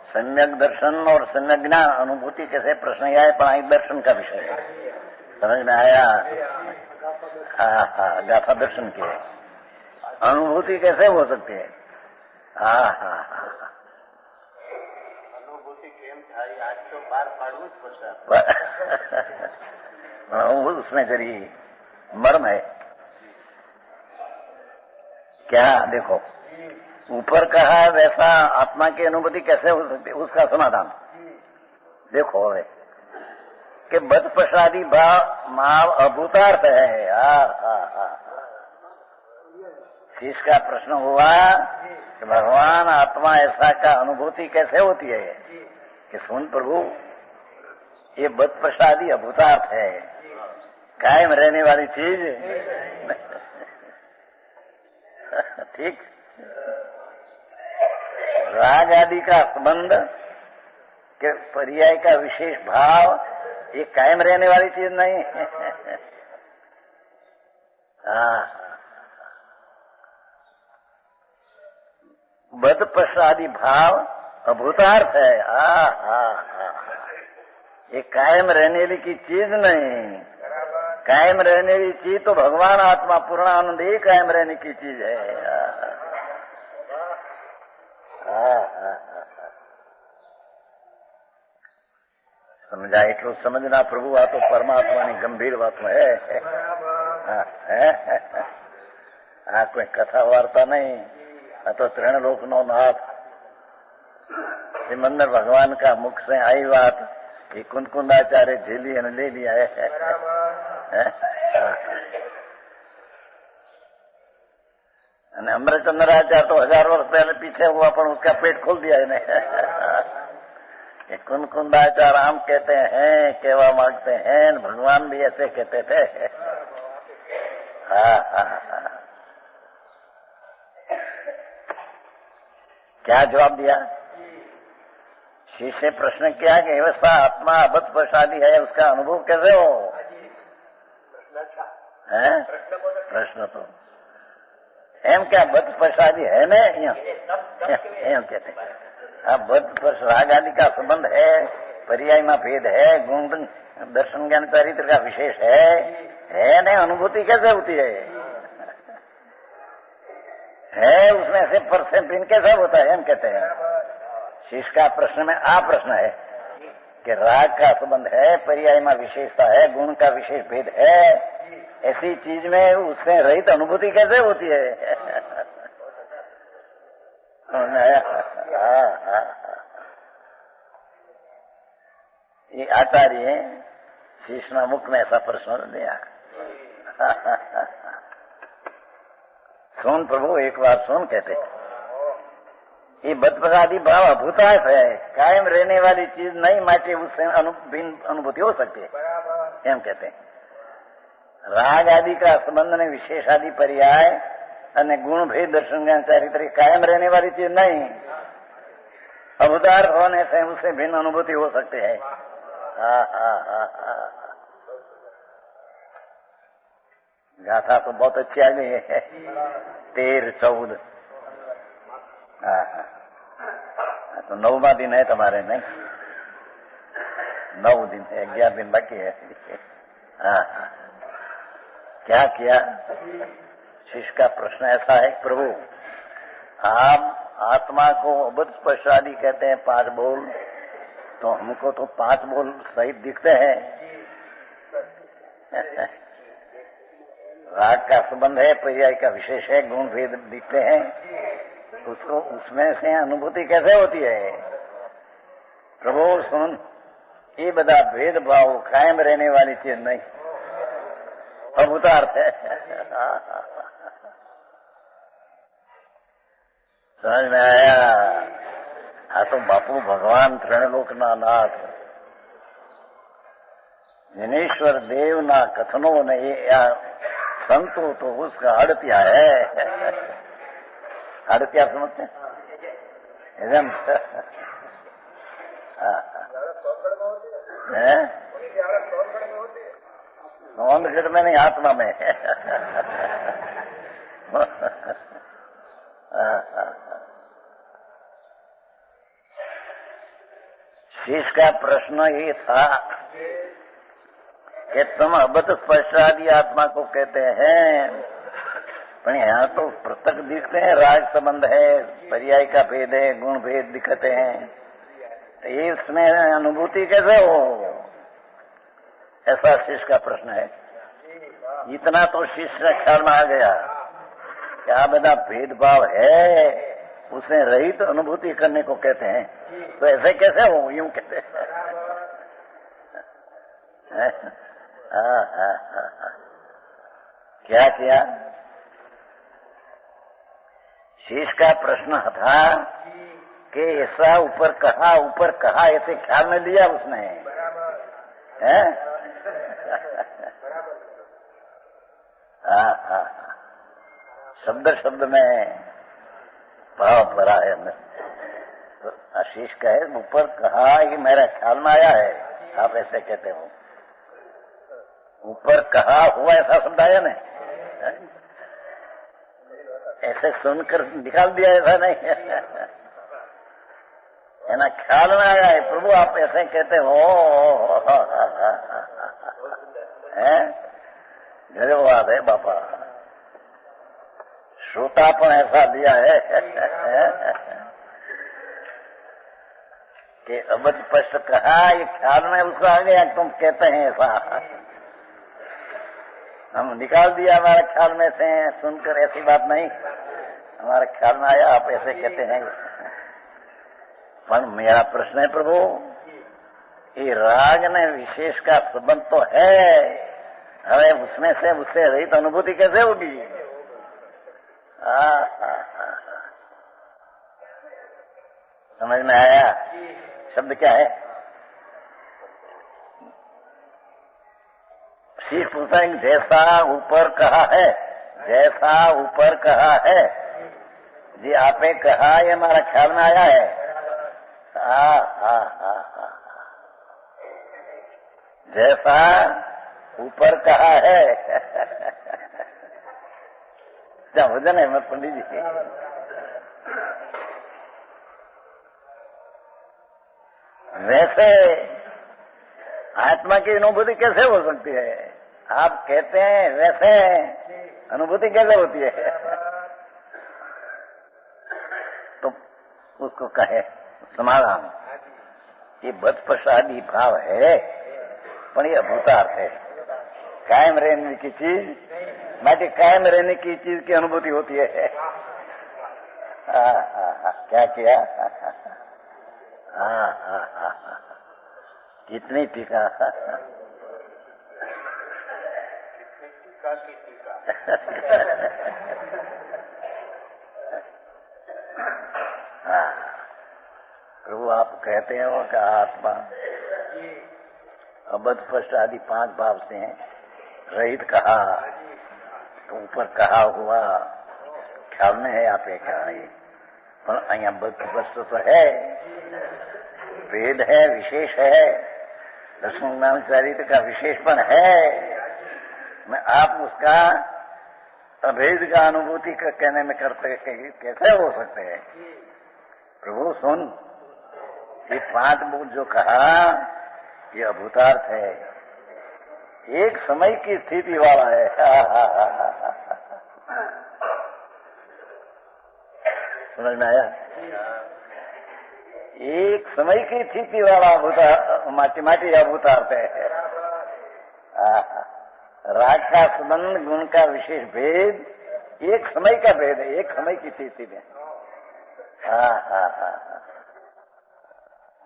सम्यक दर्शन और सम्यक ज्ञान, अनुभूति कैसे, प्रश्न यह है, पर दर्शन का विषय है। समझ में आया? गाथा दर्शन की अनुभूति कैसे हो सकती है। अनुभूति केम थारी आज तो बार पाड़વું જ પડશે। उसमें जरी मर्म है क्या। देखो ऊपर कहा वैसा आत्मा की अनुभूति कैसे हो सकती है, उसका समाधान देखो है कि बद प्रसादी भाव अभूतार्थ है। शीश का प्रश्न हुआ कि भगवान आत्मा ऐसा का अनुभूति कैसे होती है, कि सुन प्रभु ये बद प्रसादी अभूतार्थ है, कायम रहने वाली चीज। ठीक, राग आदि का संबंध के पर्याय का विशेष भाव, ये कायम रहने वाली चीज नहीं है। बद प्रसादी भाव अभूतार्थ है। ये कायम रहने वाली की चीज नहीं, कायम रहने वाली चीज तो भगवान आत्मा पूर्णानंद ही कायम रहने की चीज है। समझा એટલું સમજના પ્રભુ, આ તો પરમાત્માની ગંભીર વાત है। कोई कथा वार्ता नहीं, आ तो त्रण लोक नो नाथ सिमंदर भगवान का मुख से आई बात, ये कुंदकुंदाचार्य झेली और ले लिया है। अमृतचंद्राचार्य तो 1000 वर्ष पहले पीछे हुआ, पर उसका पेट खोल दिया इन्हें। कुंदकुंदाचार्य हम कहते हैं, केवा मांगते हैं, भगवान भी ऐसे कहते थे। क्या जवाब दिया? शिष्य प्रश्न किया कि व्यवस्था आत्मा अबद्ध प्रसादी है, उसका अनुभव कैसे हो। प्रश्न तो एम क्या बद्ध प्रसादी है ना, एम कहते हैं। बद्ध राग आदि का संबंध है, पर्याय में भेद है, गुण दर्शन ज्ञान चरित्र का विशेष है नहीं, अनुभूति कैसे होती है उसमें से परसेंट भिन्न कैसा होता है, हम कहते हैं। शिष्य का प्रश्न में प्रश्न है कि राग का संबंध है, पर्याय में विशेषता है, गुण का विशेष भेद है, ऐसी चीज में उससे रहित अनुभूति कैसे होती है? ये आचार्य शिष्य मुख में ऐसा प्रश्न दिया। सुन प्रभु, एक बार सुन, कहते ये बदपराधी भाव अभूतार्थ है, कायम रहने वाली चीज नहीं, माटे उससे अनुभूति हो सकती है, एम कहते हैं। राग आदि का संबंध ने विशेष आदि पर्याय અને गुण भेद दर्शन ज्ञान चारित्र कायम रहने वाली चीज नहीं, अवतार होने से उससे भिन्न अनुभूति हो सकती है। गाथा तो बहुत अच्छी आ गई है, 13-14। तो 9वां दिन है तुम्हारे, नहीं 9 दिन है, 11 दिन बाकी है। क्या किया? शिष्य का प्रश्न ऐसा है, प्रभु आप आत्मा को अबुद्ध स्पर्श आदि कहते हैं 5 बोल, तो हमको तो 5 बोल सहित दिखते हैं। राग का संबंध है, पर्याय का विशेष है, गुण भेद दिखते हैं, उसको उसमें से अनुभूति कैसे होती है? प्रभु सुन, ये बड़ा भेदभाव कायम रहने वाली चीज नहीं, अभूतार्थ है। समझ में आया? तो बापू भगवान त्रिलोक ना नाथ, जिनेश्वर देव ना कथनो ने या संतो तो उसका अड़तिया है। अड़तिया समझते एकदम सोनगढ़ में नहीं, आत्मा में। शेष का प्रश्न ये था कि तुम अबद्ध स्पर्श आदि आत्मा को कहते हैं, पर यहाँ तो पृथक दिखते हैं, राग संबंध है, पर्याय का भेद है, गुण भेद दिखते हैं, तो ये उसमें अनुभूति कैसे हो? ऐसा शिष्य का प्रश्न है। इतना तो शिष्य ख्याल में आ गया, क्या बड़ा भेदभाव है, उसे रहित अनुभूति करने को कहते हैं, तो ऐसे कैसे हो? यूं कहते हैं। क्या किया? शेष का प्रश्न था कि ऐसा ऊपर कहा ऐसे ख्याल में लिया उसने, है? शब्द में भाव भरा है। तो आशीष कहे ऊपर कहा, ये मेरा ख्याल में आया है, आप ऐसे कहते हो। ऊपर कहा हुआ ऐसा शब्द आया नहीं, ऐसे सुनकर निकाल दिया ऐसा नहीं है ना, ख्याल में आया है, प्रभु आप ऐसे कहते हो। धन्यवाद है बापा, श्रोतापन ऐसा दिया है कि अबद्ध स्पष्ट कहा, ये ख्याल में उसको आ गया, तुम कहते हैं ऐसा, हम निकाल दिया हमारे ख्याल में से, सुनकर ऐसी बात नहीं, हमारे ख्याल में आया, आप ऐसे कहते हैं। पर मेरा प्रश्न है प्रभु, ये राग ने विशेष का संबंध तो है, हमें उसमें से उससे रहित अनुभूति कैसे होगी? समझ में आया? शब्द क्या है? शीश पूछता है, जैसा ऊपर कहा है, जैसा ऊपर कहा है जी, आपने कहा, ये हमारा ख्याल में आया है। जैसा ऊपर कहा है क्या वजन है मत पंडित जी? वैसे आत्मा की अनुभूति कैसे हो सकती है? आप कहते हैं वैसे अनुभूति कैसे होती है? तो उसको कहे समाधान, ये बद प्रसादी भाव है, पर ये अभूतार्थ है। कायम रहने की चीज, बाकी कायम रहने की चीज की अनुभूति होती है। क्या किया? कितनी टीका, प्रभु आप कहते हो कि आत्मा अबध स्पष्ट आदि 5 भाव से रहित कहा, तो ऊपर कहा हुआ ख्याल में है आप क्या नहीं, पर अहिया बध स्पष्ट तो है, वेद है, विशेष है, दर्शन ज्ञान चरित्र का विशेषपण है। मैं आप उसका अभेद का अनुभूति का कहने में करते कैसे हो सकते हैं? प्रभु सुन, ये 5 बुक जो कहा ये अभूतार्थ है, एक समय की स्थिति वाला है। समझ में आया? एक समय की स्थिति वाला माटी अभूतार्थ है। राग का संबंध, गुण का विशेष भेद, एक समय का भेद है, एक समय की स्थिति में।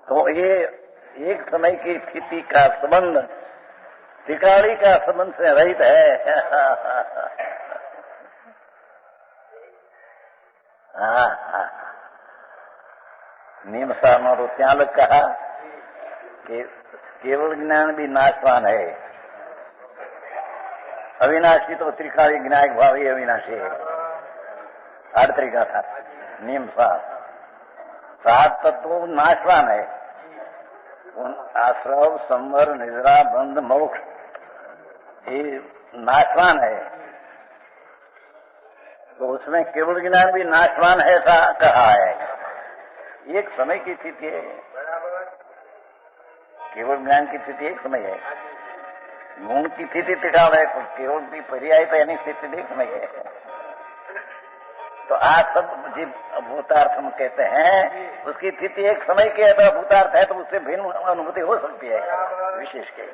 तो ये एक समय की स्थिति का संबंध त्रिकाली का संबंध से रहित है। नियम सामरो त्याग कहा कि केवल ज्ञान भी नाशवान है, अविनाशी तो त्रिकाली ज्ञायक भाव ही अविनाशी है। 8 तरीका था नियम 7 तत्व नाशवान है, आश्रव, संवर, निद्रा, बंध, मोक्ष ये नाशवान है, तो उसमें केवल ज्ञान भी नाशवान है ऐसा कहा है। एक समय की स्थिति है, केवल ज्ञान की स्थिति एक समय है, गुण की स्थिति टिकाव है, केवल की पर्याय तो यानी स्थिति एक समय है। तो आज सब जीव अभूतार्थ हम कहते हैं, उसकी स्थिति एक समय की है तो अभूतार्थ है, तो उससे भिन्न अनुभूति हो सकती है विशेष के।